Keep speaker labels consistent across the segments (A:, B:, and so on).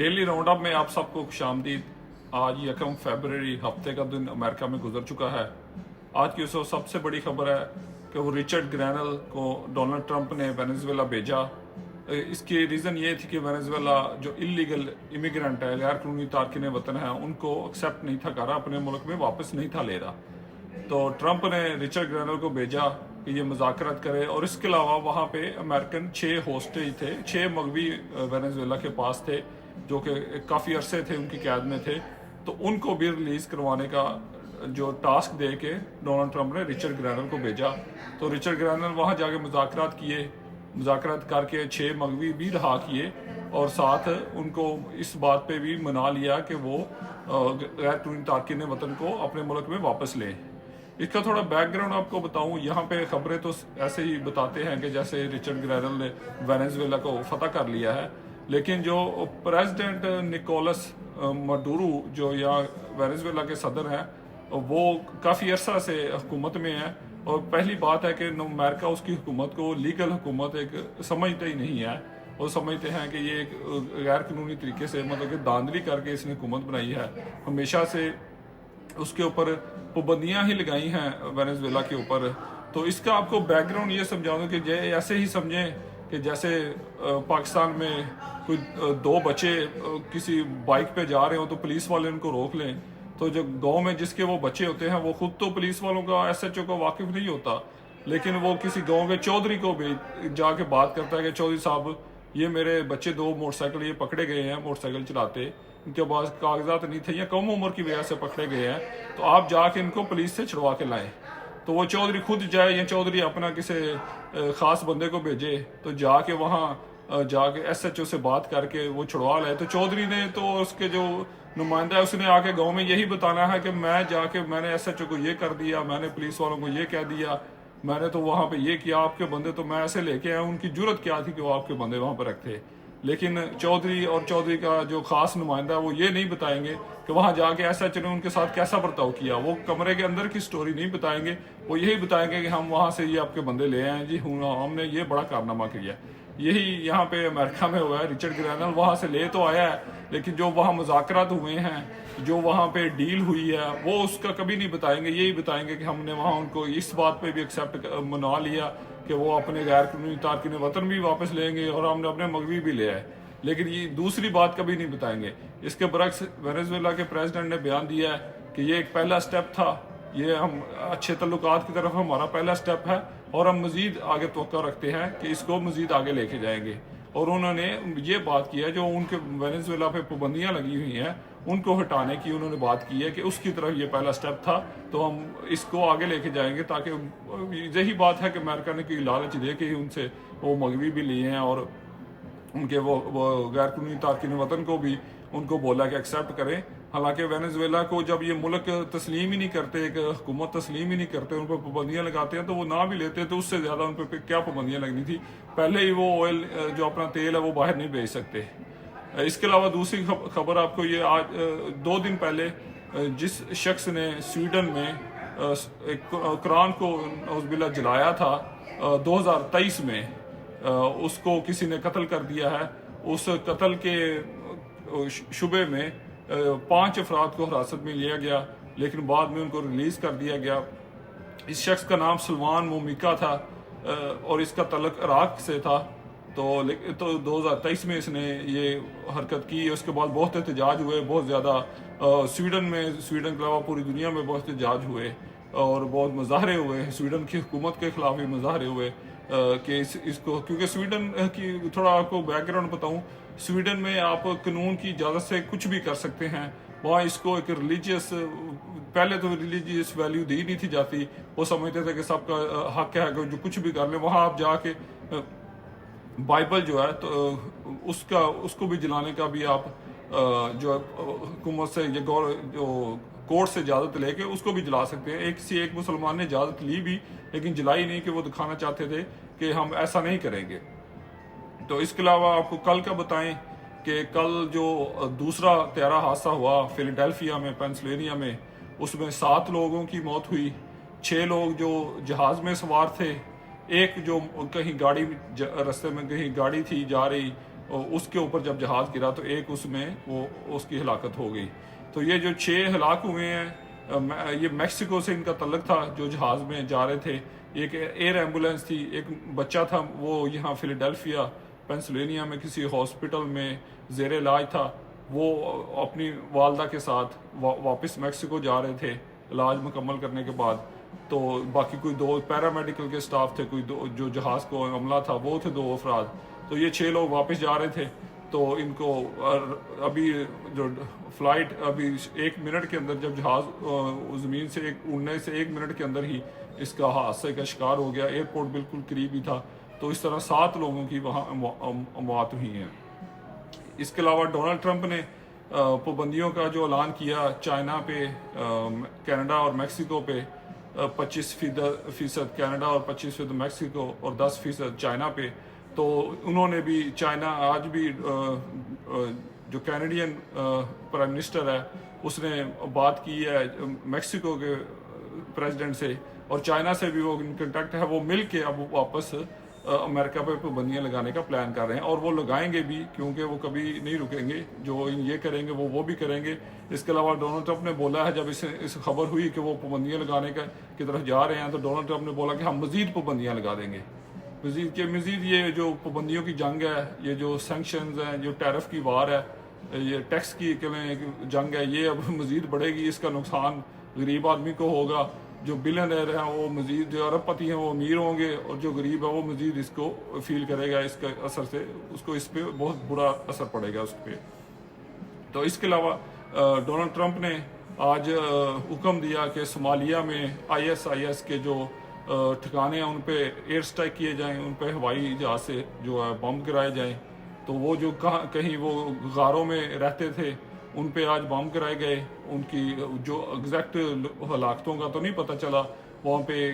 A: Daily round up में आप सबको खुशामदीद। आज 1 फरवरी हफ्ते का दिन अमेरिका में गुजर चुका है। आज की सबसे बड़ी खबर है कि वो रिचर्ड ग्रैनल को डोनाल्ड ट्रंप ने वेनेजुएला भेजा। इसकी रीज़न ये थी कि वेनेजुएला जो इलीगल इमिग्रेंट है, गैर कानूनी तारकिन वतन है, उनको एक्सेप्ट नहीं था कर रहा, अपने मुल्क में वापस नहीं था ले रहा। तो ट्रंप ने रिचर्ड ग्रैनल को भेजा कि ये मुज़ाकरात करे। और इसके अलावा वहाँ पे अमेरिकन 6 होस्टेज थे, 6 मगवी वेनेजुएला के पास थे जो कि काफ़ी अरसे थे उनकी कैद में थे। तो उनको भी रिलीज़ करवाने का जो टास्क दे के डोनाल्ड ट्रंप ने रिचर्ड ग्रैनल को भेजा। तो रिचर्ड ग्रैनल वहाँ जाके मुज़ाकरात किए, मुज़ाकरात करके 6 मगवी भी रहा किए और साथ उनको इस बात पे भी मना लिया कि वो गैर कानूनी तारकिन वतन को अपने मुल्क में वापस लें। इसका थोड़ा बैकग्राउंड आपको बताऊं। यहाँ पे खबरें तो ऐसे ही बताते हैं कि जैसे रिचर्ड ग्रैनल ने वेनेजुएला को फतह कर लिया है, लेकिन जो प्रेसिडेंट निकोलस मडूरो जो यहाँ वेनेजुएला के सदर हैं, वो काफ़ी अरसा से हुकूमत में है। और पहली बात है कि अमेरिका उसकी हुकूमत को लीगल हुकूमत एक समझते ही नहीं है। वो समझते हैं कि ये एक गैर कानूनी तरीके से, मतलब कि धांधली करके इसने हुकूमत बनाई है। हमेशा से उसके ऊपर पाबंदियां ही लगाई हैं वेनेजुएला के ऊपर। तो इसका आपको बैकग्राउंड ये समझाऊं कि ऐसे ही समझें कि जैसे पाकिस्तान में कोई 2 बच्चे किसी बाइक पे जा रहे हो तो पुलिस वाले उनको रोक लें। तो जो गांव में जिसके वो बच्चे होते हैं वो खुद तो पुलिस वालों का एसएचओ को वाकिफ नहीं होता, लेकिन वो किसी गांव के चौधरी को भी जाके बात करता है कि चौधरी साहब ये मेरे बच्चे 2 मोटरसाइकिल ये पकड़े गए हैं, मोटरसाइकिल चलाते, इनके पास कागजात नहीं थे या कम उम्र की वजह से पकड़े गए हैं, तो आप जाके इनको पुलिस से छुड़वा के लाएं। तो वो चौधरी खुद जाए या चौधरी अपना किसी खास बंदे को भेजे, तो जाके वहाँ जाके एसएचओ से बात करके वो छुड़वा लाए। तो चौधरी ने तो उसके जो नुमाइंदा है उसने आके गांव में यही बताना है कि मैं जाके मैंने एसएचओ को ये कर दिया, मैंने पुलिस वालों को ये कह दिया, मैंने तो वहाँ पे ये किया, आपके बंदे तो मैं ऐसे लेके आया। उनकी जुर्रत क्या थी कि वो आपके बंदे वहाँ पर रखते। लेकिन चौधरी और चौधरी का जो खास नुमाइंदा है वो ये नहीं बताएंगे कि वहाँ जाके एसएचओ ने उनके साथ कैसा बर्ताव किया। वो कमरे के अंदर की स्टोरी नहीं बताएंगे, वो यही बताएंगे कि हम वहाँ से ये आपके बंदे ले आए जी, हमने ये बड़ा कारनामा किया। यही यहाँ पे अमेरिका में हुआ है। रिचर्ड ग्रैनल वहाँ से ले तो आया है, लेकिन जो वहाँ मुज़ाकरात हुए हैं, जो वहाँ पे डील हुई है, वो उसका कभी नहीं बताएंगे। यही बताएंगे कि हमने वहाँ उनको इस बात पे भी एक्सेप्ट मना लिया कि वो अपने गैर कानूनी तारकिन वतन भी वापस लेंगे और हमने अपने मगवी भी ले आए, लेकिन ये दूसरी बात कभी नहीं बताएंगे। इसके बरक्स वेनेजुएला के प्रेसिडेंट ने बयान दिया है कि ये एक पहला स्टेप था, ये हम अच्छे तल्लुकात की तरफ हमारा पहला स्टेप है और हम मजीद आगे तवक्को रखते हैं कि इसको मजीद आगे लेके जाएंगे। और उन्होंने ये बात की है जो उनके वेनेजुएला पे पाबंदियां लगी हुई हैं उनको हटाने की उन्होंने बात की है कि उसकी तरफ ये पहला स्टेप था, तो हम इसको आगे लेके जाएंगे। ताकि यही बात है कि अमेरिका ने कोई लालच दे के ही उनसे वो मगवी भी लिए हैं और उनके वो गैर कानूनी तारकिन वतन को भी उनको बोला कि एक्सेप्ट करें। हालांकि वेनेजुएला को जब ये मुल्क तस्लीम ही नहीं करते, एक हुकूमत तस्लीम ही नहीं करते, उन पर पाबंदियां लगाते हैं, तो वो ना भी लेते तो उससे ज़्यादा उन पर क्या पाबंदियां लगनी थी। पहले ही वो ऑयल जो अपना तेल है वो बाहर नहीं भेज सकते। इसके अलावा दूसरी खबर आपको ये आज 2 दिन पहले जिस शख्स ने स्वीडन में एक कुरान को उज़बिल्लाह जलाया था 2023 में, उसको किसी ने कत्ल कर दिया है। उस कत्ल के शुबे में 5 अफराद को हिरासत में लिया गया, लेकिन बाद में उनको रिलीज कर दिया गया। इस शख्स का नाम सलमान मोमिका था और इसका तल्लुक इराक से था। तो 2023 में इसने ये हरकत की। उसके बाद बहुत एहतजाज हुए, बहुत ज़्यादा स्वीडन के अलावा पूरी दुनिया में बहुत एहतजाज हुए और बहुत मुजाहरे हुए। स्वीडन की हुकूमत के खिलाफ भी मुजाहरे हुए कि इसको, क्योंकि स्वीडन की थोड़ा आपको बैकग्राउंड बताऊं, स्वीडन में आप कानून की इजाज़त से कुछ भी कर सकते हैं। वहाँ इसको एक रिलीजियस, पहले तो रिलीजियस वैल्यू दी नहीं थी जाती। वो समझते थे कि सबका हक है कि जो कुछ भी कर ले। वहाँ आप जाके बाइबल जो है तो उसको भी जलाने का भी आप जो हुकूमत से जो कोर्ट से इजाज़त लेके उसको भी जला सकते हैं। एक मुसलमान ने इजाज़त ली भी, लेकिन जलाई नहीं, कि वो दिखाना चाहते थे कि हम ऐसा नहीं करेंगे। तो इसके अलावा आपको कल का बताएं कि कल जो दूसरा त्यारा हादसा हुआ फिलाडेल्फिया में, पेंसिल्वेनिया में, उसमें 7 लोगों की मौत हुई। 6 लोग जो जहाज़ में सवार थे, एक जो कहीं गाड़ी रास्ते में कहीं गाड़ी थी जा रही اس کے اوپر جب جہاز گرا تو ایک اس میں وہ اس کی ہلاکت ہو گئی. تو یہ جو 6 ہلاک ہوئے ہیں یہ میکسیکو سے ان کا تعلق تھا جو جہاز میں جا رہے تھے. ایک ایئر ایمبولینس تھی, ایک بچہ تھا وہ یہاں فیلاڈیلفیا پینسلوینیا میں کسی ہاسپٹل میں زیر علاج تھا. وہ اپنی والدہ کے ساتھ واپس میکسیکو جا رہے تھے علاج مکمل کرنے کے بعد. تو باقی کوئی 2 پیرامیڈیکل کے سٹاف تھے, کوئی 2 جو جہاز کو عملہ تھا وہ تھے 2 افراد. تو یہ 6 لوگ واپس جا رہے تھے. تو ان کو ابھی جو فلائٹ ابھی 1 منٹ کے اندر جب جہاز زمین سے اڑنے سے 1 منٹ کے اندر ہی اس کا حادثے کا شکار ہو گیا. ایئرپورٹ بالکل قریب ہی تھا. تو اس طرح 7 لوگوں کی وہاں موت ہوئی ہیں. اس کے علاوہ ڈونلڈ ٹرمپ نے پابندیوں کا جو اعلان کیا چائنا پہ, کینیڈا اور میکسیکو پہ, 25% کینیڈا اور 25% میکسیکو اور 10% چائنا پہ. تو انہوں نے بھی چائنا آج بھی جو کینیڈین پرائم منسٹر ہے اس نے بات کی ہے میکسیکو کے پریزیڈنٹ سے, اور چائنا سے بھی وہ کنٹیکٹ ہے. وہ مل کے اب واپس امریکہ پہ پابندیاں لگانے کا پلان کر رہے ہیں, اور وہ لگائیں گے بھی کیونکہ وہ کبھی نہیں رکیں گے. جو یہ کریں گے وہ بھی کریں گے. اس کے علاوہ ڈونلڈ ٹرمپ نے بولا ہے جب اس خبر ہوئی کہ وہ پابندیاں لگانے کی طرف جا رہے ہیں تو ڈونلڈ ٹرمپ نے بولا کہ ہم مزید پابندیاں لگا دیں گے. مزید یہ جو پابندیوں کی جنگ ہے, یہ جو سینکشنز ہیں, جو ٹیرف کی وار ہے, یہ ٹیکس کی جنگ ہے, یہ اب مزید بڑھے گی. اس کا نقصان غریب آدمی کو ہوگا. جو بلینئر ہیں وہ مزید, جو ارب پتی ہیں وہ امیر ہوں گے, اور جو غریب ہے وہ مزید اس کو فیل کرے گا. اس کے اثر سے اس پہ بہت برا اثر پڑے گا اس پہ. تو اس کے علاوہ ڈونلڈ ٹرمپ نے آج حکم دیا کہ صومالیہ میں ISIS کے جو ٹھکانے ہیں ان پہ ایئر سٹرائک کیے جائیں, ان پہ ہوائی جہاز سے جو ہے بم گرائے جائیں. تو وہ جو کہیں وہ غاروں میں رہتے تھے ان پہ آج بم کرائے گئے. ان کی جو ایگزیکٹ ہلاکتوں کا تو نہیں پتہ چلا وہاں پہ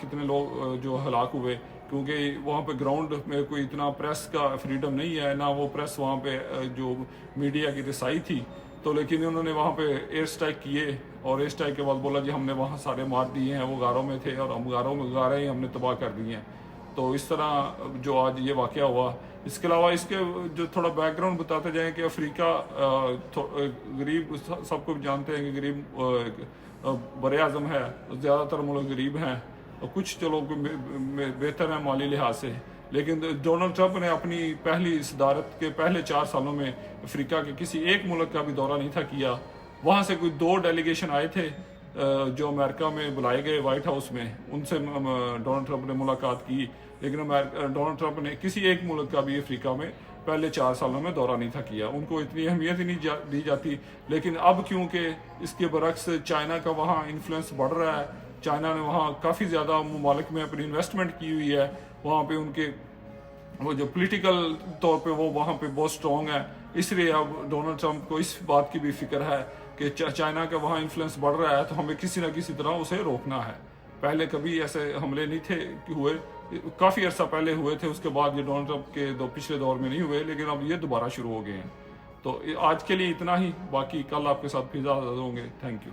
A: کتنے لوگ جو ہلاک ہوئے, کیونکہ وہاں پہ گراؤنڈ میں کوئی اتنا پریس کا فریڈم نہیں ہے, نہ وہ پریس وہاں پہ جو میڈیا کی رسائی تھی. تو لیکن انہوں نے وہاں پہ ایئر سٹرائک کیے, اور ایئر سٹرائک کے بعد بولا جی ہم نے وہاں سارے مار دیے ہیں, وہ غاروں میں تھے اور ہم غاریں ہی ہم نے تباہ کر دی ہیں. تو اس طرح جو آج یہ واقعہ ہوا. اس کے علاوہ اس کے جو تھوڑا بیک گراؤنڈ بتاتے جائیں کہ افریقہ غریب, سب کو جانتے ہیں کہ غریب بر اعظم ہے, زیادہ تر ملک غریب ہیں, اور کچھ چلو بہتر ہیں مالی لحاظ سے. لیکن ڈونلڈ ٹرمپ نے اپنی پہلی صدارت کے پہلے 4 سالوں میں افریقہ کے کسی ایک ملک کا بھی دورہ نہیں تھا کیا. وہاں سے کوئی 2 ڈیلیگیشن آئے تھے جو امریکہ میں بلائے گئے وائٹ ہاؤس میں, ان سے ڈونلڈ ٹرمپ نے ملاقات کی. لیکن ڈونلڈ ٹرمپ نے کسی ایک ملک کا بھی افریقہ میں پہلے 4 سالوں میں دورہ نہیں تھا کیا. ان کو اتنی اہمیت ہی نہیں دی جاتی. لیکن اب کیونکہ اس کے برعکس چائنا کا وہاں انفلوئنس بڑھ رہا ہے, چائنا نے وہاں کافی زیادہ ممالک میں اپنی انویسٹمنٹ کی ہوئی ہے, وہاں پہ ان کے وہ جو پولیٹیکل طور پہ وہ وہاں پہ بہت سٹرونگ ہے. اس لیے اب ڈونلڈ ٹرمپ کو اس بات کی بھی فکر ہے کہ چائنا کا وہاں انفلوئنس بڑھ رہا ہے تو ہمیں کسی نہ کسی طرح اسے روکنا ہے. پہلے کبھی ایسے حملے نہیں تھے ہوئے, کافی عرصہ پہلے ہوئے تھے, اس کے بعد یہ ڈونلڈ ٹرمپ کے پچھلے دور میں نہیں ہوئے, لیکن اب یہ دوبارہ شروع ہو گئے ہیں. تو آج کے لیے اتنا ہی, باقی کل آپ کے ساتھ پھر زیادہ ہوں گے. Thank you.